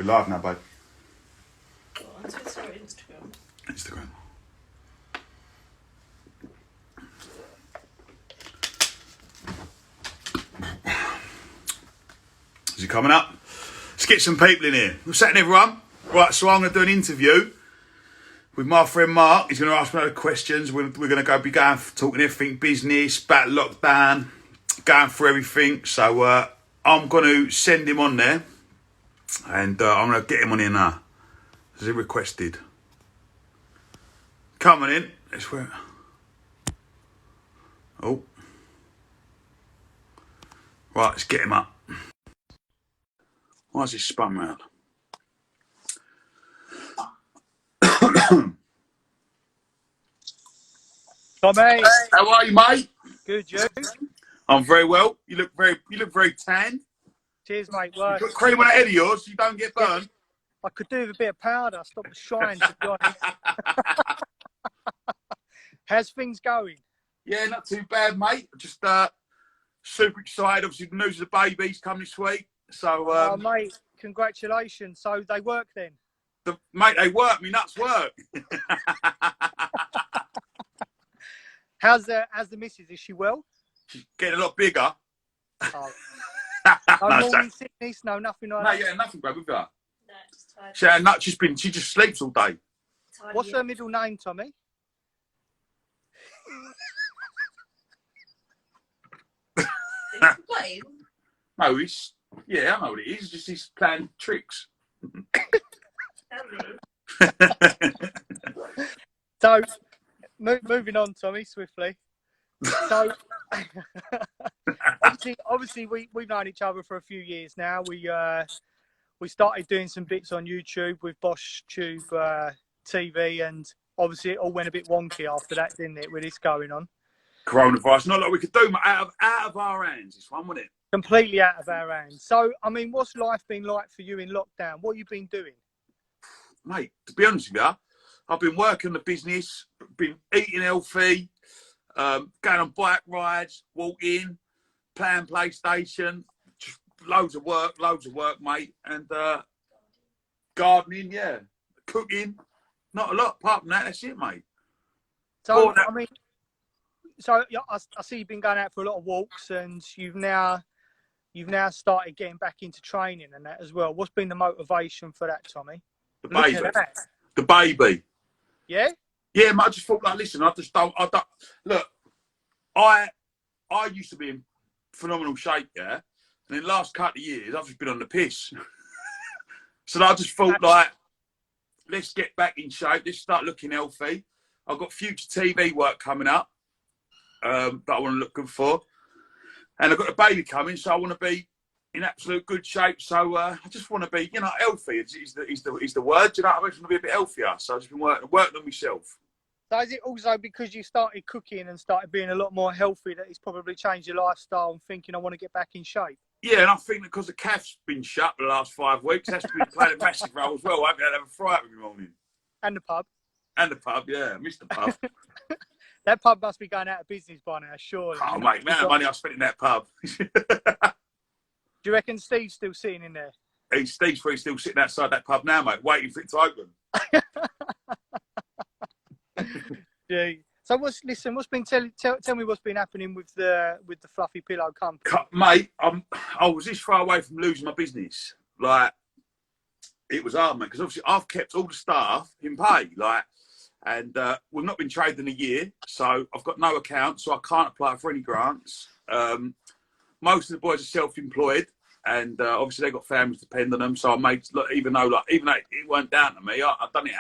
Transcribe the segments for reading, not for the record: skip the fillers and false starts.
We're live now, babe. On Twitter or Instagram? Instagram. Is it coming up? Let's get some people in here. What's happening, everyone? Right, so I'm going to do an interview with my friend Mark. He's going to ask me a lot of questions. We're going to be talking everything business, about lockdown, going through everything. So I'm going to send him on there, and I'm going to get him on here now. As he requested. Coming in. That's where. Oh. Right, let's get him up. Why is this spun round? Tommy, how are you, mate? good, you? I'm very well. You look very tan. Cheers, mate. You put cream on the head of yours so you don't get burned. I could do with a bit of powder, stop the shine, to be honest. How's things going? Yeah, not too bad, mate. Just super excited. Obviously, the news of the baby's come this week. So, oh, mate, congratulations. So they work then? Mate, they work. Me nuts work. How's the missus? Is she well? She's getting a lot bigger. Oh. No morning sickness, no nothing like that? No, yeah, nothing, bro, with her. No, just tired. She just sleeps all day. What's her middle name, Tommy? No, yeah, I know what it is. Just he's playing tricks. So, moving on, Tommy, swiftly. So, obviously, we've known each other for a few years now. We started doing some bits on YouTube with Bosch Tube TV, and obviously it all went a bit wonky after that, didn't it, with this going on? Coronavirus, not like we could do out of our hands, this one, wasn't it? Completely out of our hands. So, I mean, what's life been like for you in lockdown? What have you been doing? Mate, to be honest with you, I've been working the business, been eating healthy, going on bike rides, walking, playing PlayStation, just loads of work, mate, and gardening, yeah, cooking, not a lot apart from that. That's it, mate. So, I mean, I see you've been going out for a lot of walks, and you've now started getting back into training and that as well. What's been the motivation for that, Tommy? The baby. The baby. Yeah? Yeah, mate, I just thought, like, listen, I don't, look, I used to be in phenomenal shape, yeah, and in the last couple of years, I've just been on the piss. So I just thought, like, let's get back in shape, let's start looking healthy. I've got future TV work coming up that I want to look good for. And I've got a baby coming, so I want to be in absolute good shape. So I just want to be, healthy is the word. You know, I just want to be a bit healthier. So I've just been working on myself. So is it also because you started cooking and started being a lot more healthy that it's probably changed your lifestyle and thinking I want to get back in shape? Yeah, and I think that because the cafe's been shut for the last 5 weeks, that's been playing a massive role as well. I haven't had to have a fry up every morning. And the pub. And the pub, yeah. I miss the pub. That pub must be going out of business by now, surely. Oh, mate, man, the money I spent in that pub. Do you reckon Steve's still sitting in there? Steve's still sitting outside that pub now, mate, waiting for it to open. Yeah. So what's been tell me what's been happening with the Fluffy Pillow company? Mate, I was this far away from losing my business. Like, it was hard, mate, because obviously I've kept all the staff in pay, like, and we've not been trading a year, so I've got no account, so I can't apply for any grants. Most of the boys are self-employed, and obviously they've got families depend on them. So I made, even though it weren't down to me, I've done it.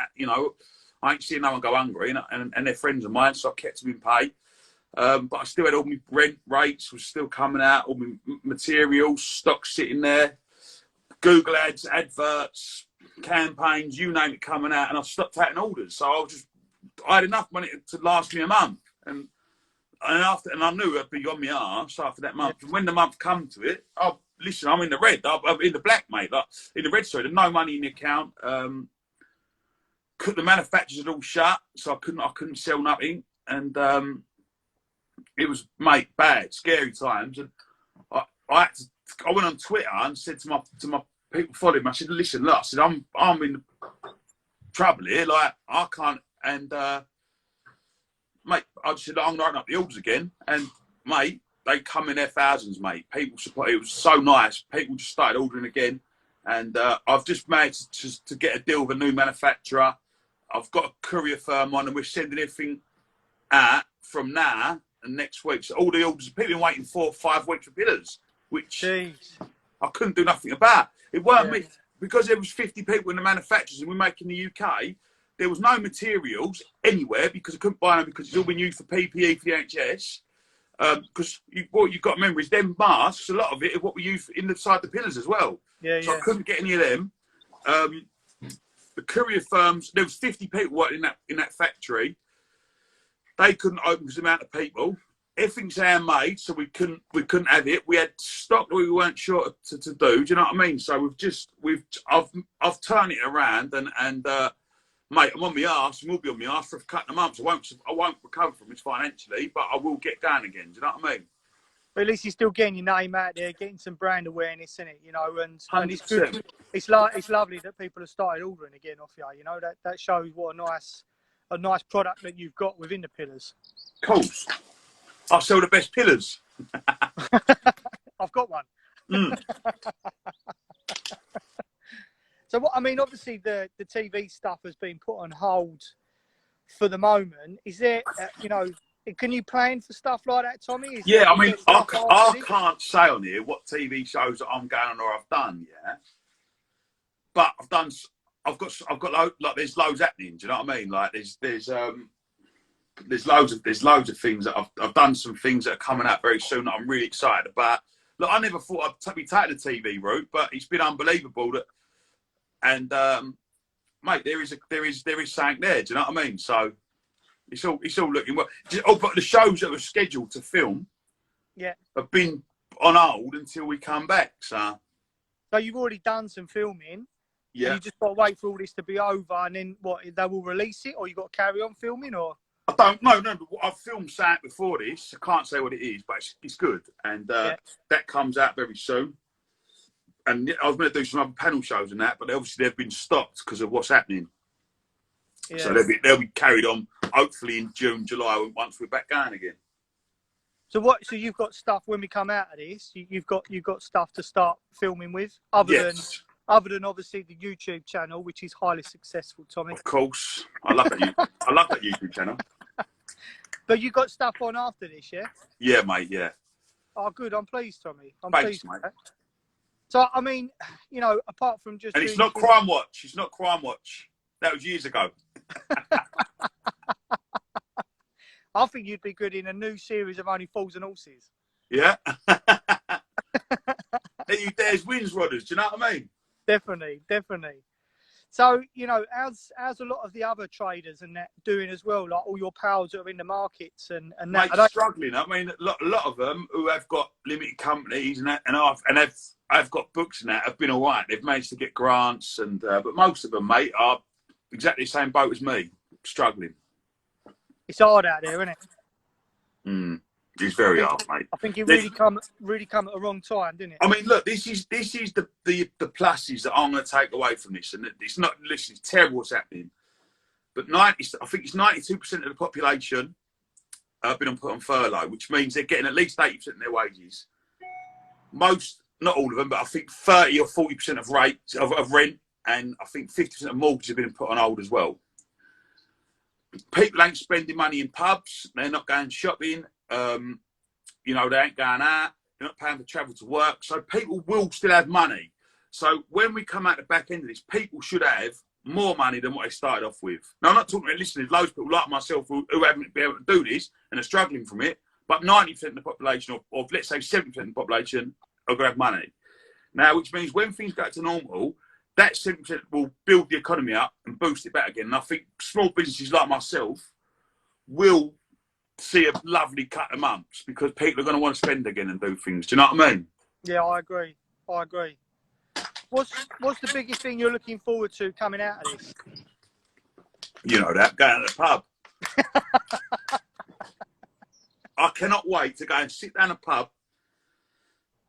I ain't seen no one go hungry, and they're friends of mine, so I kept them in pay. But I still had all my rent rates was still coming out, all my materials, stock sitting there, Google ads, adverts, campaigns, you name it, coming out, and I've stopped taking orders. So I had enough money to last me a month, and I knew I'd be on my arse after that month. And when the month come to it, listen, I'm in the red, I'm in the black, mate. Like, in the red, sorry, there's no money in the account. The manufacturers had all shut, so I couldn't sell nothing, and it was, bad, scary times. And I went on Twitter and said to people followed me. I said, listen, look, I said, I'm in trouble here. Like, I can't. And, mate, I just said, I'm writing up the orders again. And, mate, they come in their thousands, mate. People support. It was so nice. People just started ordering again. And I've just managed to get a deal with a new manufacturer. I've got a courier firm on, and we're sending everything out from now and next week. So all the orders, people have been waiting 4 or 5 weeks for pillars, which Jeez. I couldn't do nothing about. It weren't Yeah. me. Because there was 50 people in the manufacturers and we're making the UK, there was no materials anywhere because I couldn't buy them because it's all been used for PPE for the NHS. Because what you've got to remember is them masks, a lot of it is what we use inside the pillars as well. Yeah, So yeah. I couldn't get any of them. The courier firms, there was 50 people working in that factory. They couldn't open because of the amount of people. Everything's handmade, so we couldn't have it. We had stock that we weren't sure to do. Do you know what I mean? So I've turned it around and mate, I'm on my arse and we'll be on my arse for a couple of months. I won't recover from this financially, but I will get going again. Do you know what I mean? But at least you're still getting your name out there, getting some brand awareness in it, you know, and it's 100%. good. It's lovely that people have started ordering again off you. You know, that shows what a nice product that you've got within the pillars. Of course. I sell the best pillars. I've got one. Mm. So what I mean, obviously the TV stuff has been put on hold for the moment. Is there, you know, can you plan for stuff like that, Tommy? Yeah, I mean, I can't say on here what TV shows that I'm going on or I've done, yeah. But I've got like there's loads happening. Do you know what I mean? Like there's loads of things that I've done, some things that are coming out very soon that I'm really excited about. Look, I never thought I'd be taking the TV route, but it's been unbelievable that. And mate, there is something there. Do you know what I mean? So it's all looking well. But the shows that were scheduled to film, yeah, have been on hold until we come back. So you've already done some filming. Yeah. And you just got to wait for all this to be over, and then what? They will release it, or you got to carry on filming, or? I don't know. No, but I've filmed something before this. I can't say what it is, but it's good, and that comes out very soon. And I was going to do some other panel shows and that, but obviously they've been stopped because of what's happening. Yeah. So they'll be carried on, hopefully in June, July, once we're back going again. So So you've got stuff when we come out of this. You've got stuff to start filming with, other than obviously the YouTube channel, which is highly successful, Tommy. Of course, I love that YouTube channel. But you got stuff on after this, yeah? Yeah, mate. Yeah. Oh, good. I'm pleased, Tommy. Thanks, pleased, mate. So, I mean, you know, apart from just... And it's not Crime Watch. It's not Crime Watch. That was years ago. I think you'd be good in a new series of Only Fools and Horses. Yeah. There's wins, Rodders. Do you know what I mean? Definitely. So, you know, how's a lot of the other traders and that doing as well? Like all your pals that are in the markets and that? Mate, struggling. I mean, a lot of them who have got limited companies and I've got books and that have been all right. They've managed to get grants but most of them, mate, are exactly the same boat as me, struggling. It's hard out there, isn't it? It's very hard, mate. I think it really come at a wrong time, didn't it? I mean, look, this is the pluses that I'm going to take away from this, and it's not. Listen, it's terrible what's happening, but I think it's 92% of the population have been put on furlough, which means they're getting at least 80% of their wages. Most, not all of them, but I think 30 or 40% of rates of rent, and I think 50% of mortgages have been put on hold as well. People ain't spending money in pubs. They're not going shopping. You know, they ain't going out. They're not paying for travel to work. So people will still have money. So when we come out the back end of this, people should have more money than what they started off with. Now, I'm not talking about listeners. Loads of people like myself who haven't been able to do this and are struggling from it. But 90% of the population, or let's say 70% of the population, are going to have money. Now, which means when things go to normal, that 70% will build the economy up and boost it back again. And I think small businesses like myself will see a lovely cut of months because people are going to want to spend again and do things. Do you know what I mean? Yeah, I agree. What's the biggest thing you're looking forward to coming out of this? You know that, going to the pub. I cannot wait to go and sit down a pub,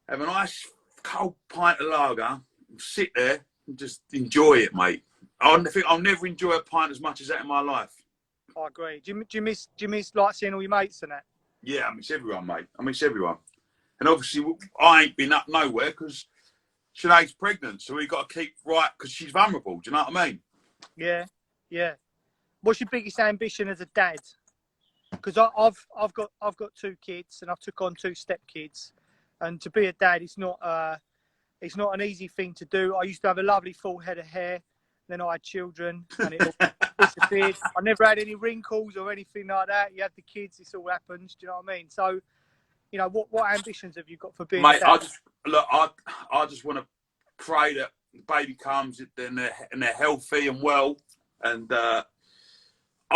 have a nice cold pint of lager, sit there and just enjoy it, mate. I think I'll never enjoy a pint as much as that in my life. I agree. Do you miss like seeing all your mates and that? Yeah, I miss everyone, mate. I miss everyone. And obviously, I ain't been up nowhere because Sinead's pregnant, so we got to keep right because she's vulnerable. Do you know what I mean? Yeah, yeah. What's your biggest ambition as a dad? Because I've got 2 kids and I've took on 2 stepkids, and to be a dad, it's not an easy thing to do. I used to have a lovely full head of hair, then I had children, and it all disappeared. I never had any wrinkles or anything like that. You have the kids, this all happens. Do you know what I mean? So, you know, what ambitions have you got for being Mate, a dad? I just want to pray that the baby comes and they're healthy and well, and I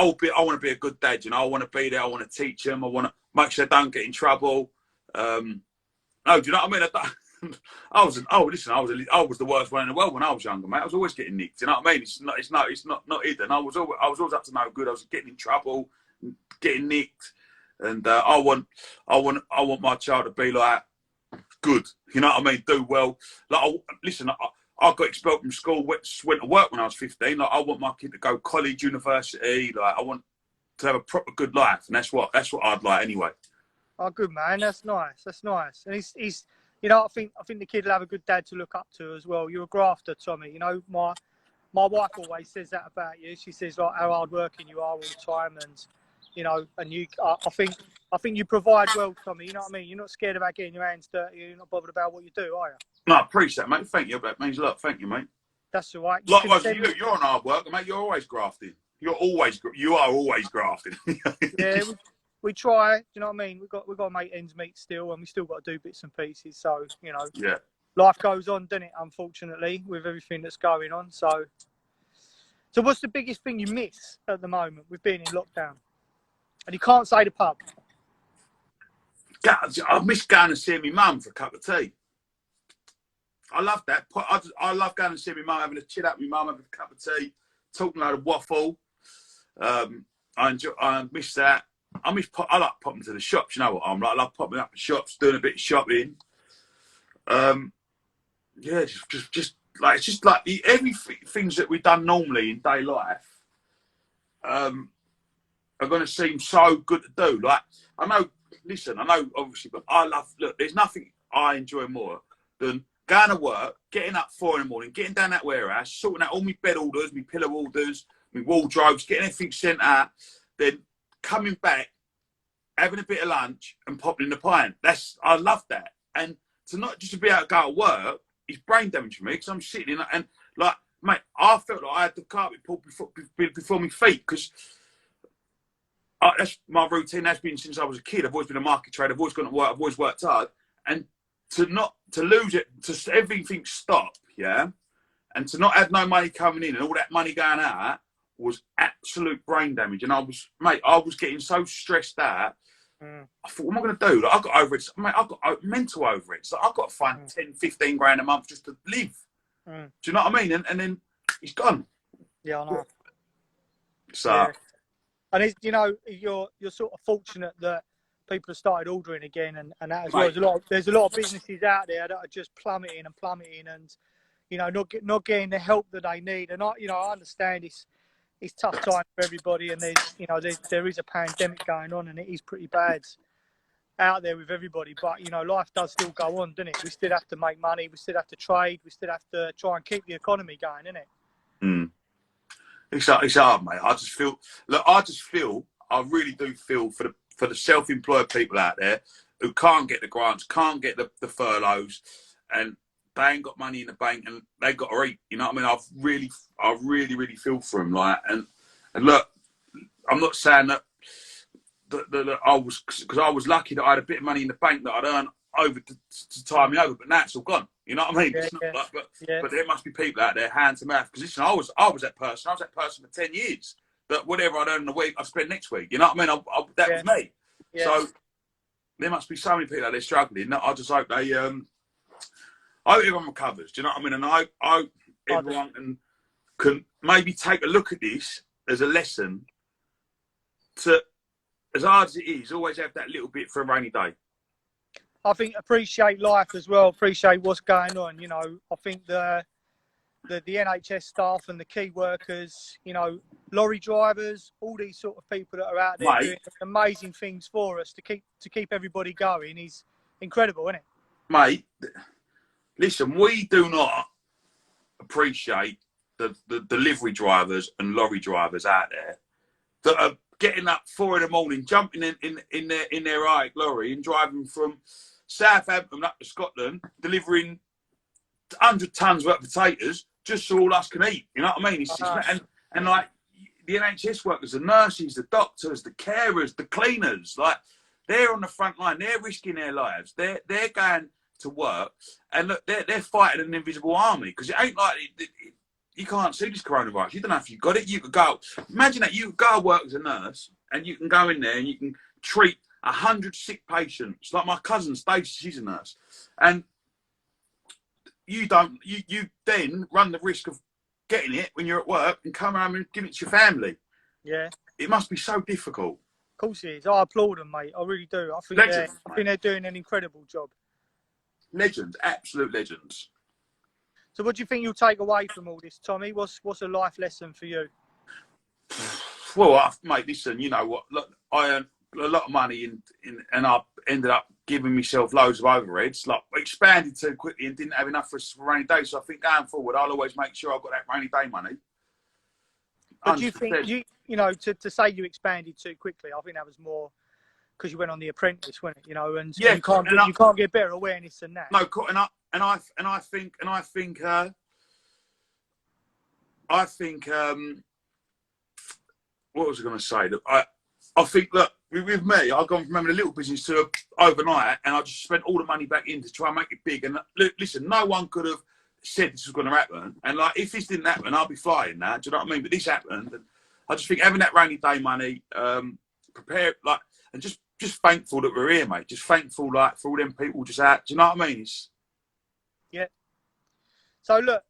want to be a good dad. You know, I want to be there. I want to teach them. I want to make sure they don't get in trouble. No, do you know what I mean? I was the worst one in the world when I was younger, mate. I was always getting nicked. You know what I mean? It's not hidden. I was always up to no good. I was getting in trouble, getting nicked, and I want my child to be like good. You know what I mean? Do well. Like, I got expelled from school. Went to work when I was 15. Like, I want my kid to go college, university. Like, I want to have a proper good life, and that's what I'd like anyway. Oh, good man. That's nice. That's nice. And he's you know, I think the kid will have a good dad to look up to as well. You're a grafter, Tommy. You know, my wife always says that about you. She says like how hard working you are all the time, and you know, and you. I think you provide well, Tommy. You know what I mean? You're not scared about getting your hands dirty. You're not bothered about what you do, are you? No, I appreciate that, mate. Thank you. That means a lot. Thank you, mate. That's all right. Likewise to you. You're on hard work, mate. You're always grafting. You are always grafting. Yeah. We try, do you know what I mean? We've got to make ends meet still, and we still got to do bits and pieces. So, you know, yeah, life goes on, doesn't it? Unfortunately, with everything that's going on. So what's the biggest thing you miss at the moment with being in lockdown? And you can't say the pub. I miss going and seeing my mum for a cup of tea. I love that. I love going and seeing my mum, having a chill out with my mum, having a cup of tea, talking a load of waffle. I miss that. I like popping to the shops. You know what I'm like? I love popping up to shops, doing a bit of shopping. Yeah, just like everything that we've done normally in day life are going to seem so good to do. Like, I know obviously, but look, there's nothing I enjoy more than going to work, getting up 4 in the morning, getting down that warehouse, sorting out all my bed orders, my pillow orders, my wardrobes, getting everything sent out, then coming back, having a bit of lunch and popping in the pint. I love that. And to not just to be able to go to work is brain damage for me, because I'm sitting in and like, mate, I felt like I had the carpet pulled before my feet, because that's my routine. That's been since I was a kid. I've always been a market trader. I've always gone to work. I've always worked hard. And to lose it, to everything stop, yeah, and to not have no money coming in and all that money going out was absolute brain damage. And I was getting so stressed out. I thought, what am I going to do? Like, I got over it. Mate, I got mental over it. So I've got to find 10, 15 grand a month just to live. Do you know what I mean? And then it's gone. Yeah, I know. So, yeah. And it's, you know, you're sort of fortunate that people have started ordering again, and that as well. There's a lot of businesses out there that are just plummeting, and you know, not getting the help that they need. And I understand it's tough time for everybody, and there is a pandemic going on, and it is pretty bad out there with everybody. But you know, life does still go on, doesn't it? We still have to make money, we still have to trade, we still have to try and keep the economy going, isn't it? It's hard, mate. I really do feel for the self-employed people out there who can't get the grants, can't get the furloughs, and they ain't got money in the bank, and they got to eat. You know what I mean? I really feel for them. Like, and look, I'm not saying that I was, because I was lucky that I had a bit of money in the bank that I'd earn over to tie me over, but now it's all gone. You know what I mean? But there must be people out there hand to mouth. Because listen, I was that person. I was that person for 10 years. That whatever I'd earn in a week, I'd spend next week. You know what I mean? That was me. Yeah. So there must be so many people out there struggling. I just hope they, I hope everyone recovers. Do you know what I mean? And I hope everyone can maybe take a look at this as a lesson to, as hard as it is, always have that little bit for a rainy day. I think appreciate life as well. Appreciate what's going on. You know, I think the NHS staff and the key workers, you know, lorry drivers, all these sort of people that are out there doing amazing things for us to keep everybody going is incredible, isn't it? Mate, listen, we do not appreciate the delivery drivers and lorry drivers out there that are getting up 4 a.m, jumping in their lorry and driving from Southampton up to Scotland, delivering 100 tons worth of potatoes just so all us can eat. You know what I mean? And like the NHS workers, the nurses, the doctors, the carers, the cleaners, like they're on the front line. They're risking their lives. They're going to work, and look, they're fighting an invisible army, because it ain't like you can't see this coronavirus. You don't know if you got it. You could go. Imagine that you go work as a nurse, and you can go in there and you can treat 100 sick patients. Like my cousin Stacey, she's a nurse, and you then run the risk of getting it when you're at work and come home and give it to your family. Yeah, it must be so difficult. Of course it is. I applaud them, mate. I really do. I think they're doing an incredible job. Legends, absolute legends. So what do you think you'll take away from all this, Tommy? What's a life lesson for you? Well, mate, listen, you know what? Look, I earned a lot of money and I ended up giving myself loads of overheads. Like, expanded too quickly and didn't have enough for a rainy day. So I think going forward, I'll always make sure I've got that rainy day money. But do you think, you know, to say you expanded too quickly, I think that was more because you went on The Apprentice, wasn't it? You know, and yeah, you can't get better awareness than that. No, and I think what was I going to say? I think, look, with me, I've gone from having a little business to overnight, and I just spent all the money back in to try and make it big. And look, listen, no one could have said this was going to happen. And like, if this didn't happen, I'll be flying now. Do you know what I mean? But this happened, and I just think having that rainy day money, prepared, like, and just thankful that we're here, mate. Just thankful, like, for all them people just out. Do you know what I mean? Yeah. So look,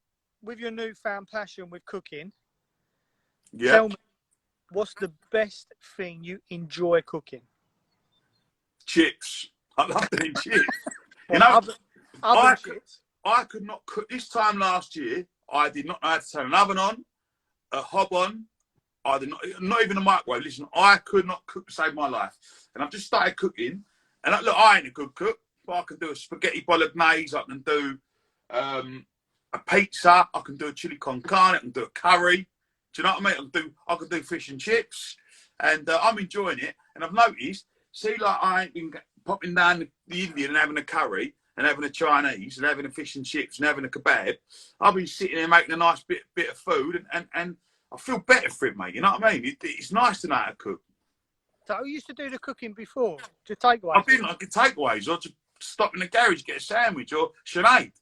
with your newfound passion with cooking, tell me, what's the best thing you enjoy cooking? Chips. I love doing chips. You know, chips. I could not cook. This time last year, I did not know how to turn an oven on, a hob on. I did not even a microwave. Listen, I could not cook to save my life. And I've just started cooking. And look, I ain't a good cook, but I can do a spaghetti bolognese. I can do a pizza. I can do a chili con carne. I can do a curry. Do you know what I mean? I can do fish and chips. And I'm enjoying it. And I've noticed, see, like, I ain't been popping down the Indian and having a curry and having a Chinese and having a fish and chips and having a kebab. I've been sitting there making a nice bit of food, and I feel better for it, mate. You know what I mean? It's nice to know how to cook. So who used to do the cooking before? Just takeaways? I've been like takeaways, or just stop in the garage, get a sandwich, or Sinead.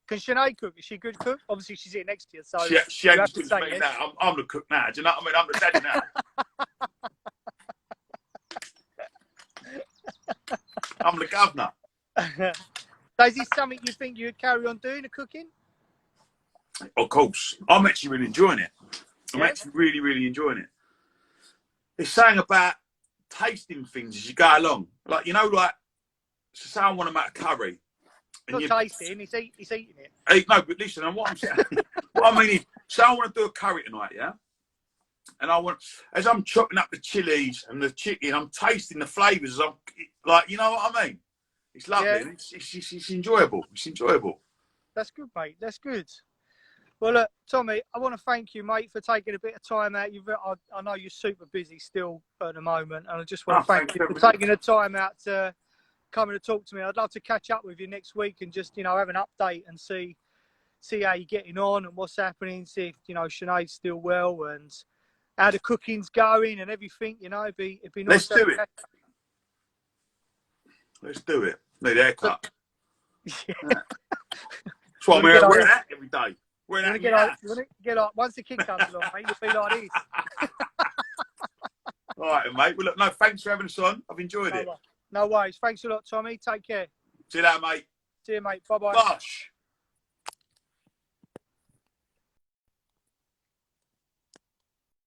Can Sinead cook? Is she a good cook? Obviously, she's sitting next to you, so she ain't good to me now. I'm the cook now. Do you know what I mean? I'm the daddy now. I'm the governor. So is this something you think you'd carry on doing, the cooking? Of course. I'm actually really enjoying it. I'm actually really, really enjoying it. It's saying about tasting things as you go along. Like, you know, like, so say I want to make a curry. It's not tasting, he's eating it. Hey, no, but listen, and what I'm saying, what I mean is, say I want to do a curry tonight, yeah? And as I'm chopping up the chilies and the chicken, I'm tasting the flavours. I'm like, you know what I mean? It's lovely. Yeah. It's enjoyable. It's enjoyable. That's good, mate. That's good. Well, look, Tommy, I want to thank you, mate, for taking a bit of time out. I know you're super busy still at the moment, and I just want to thank you for taking the time out to come and talk to me. I'd love to catch up with you next week and just, you know, have an update and see how you're getting on and what's happening. See if, you know, Sinead's still well and how the cooking's going and everything. You know, it'd be nice. Let's do it. Let's do it. Need a haircut. Yeah. That's what I'm wearing that every day. You want to get up once the kick comes along, mate, you'll be like this. All right, mate. Well, look, no, thanks for having us on. I've enjoyed it. No worries. Thanks a lot, Tommy. Take care. See you later, mate. See you, mate. Bye-bye. Bosh.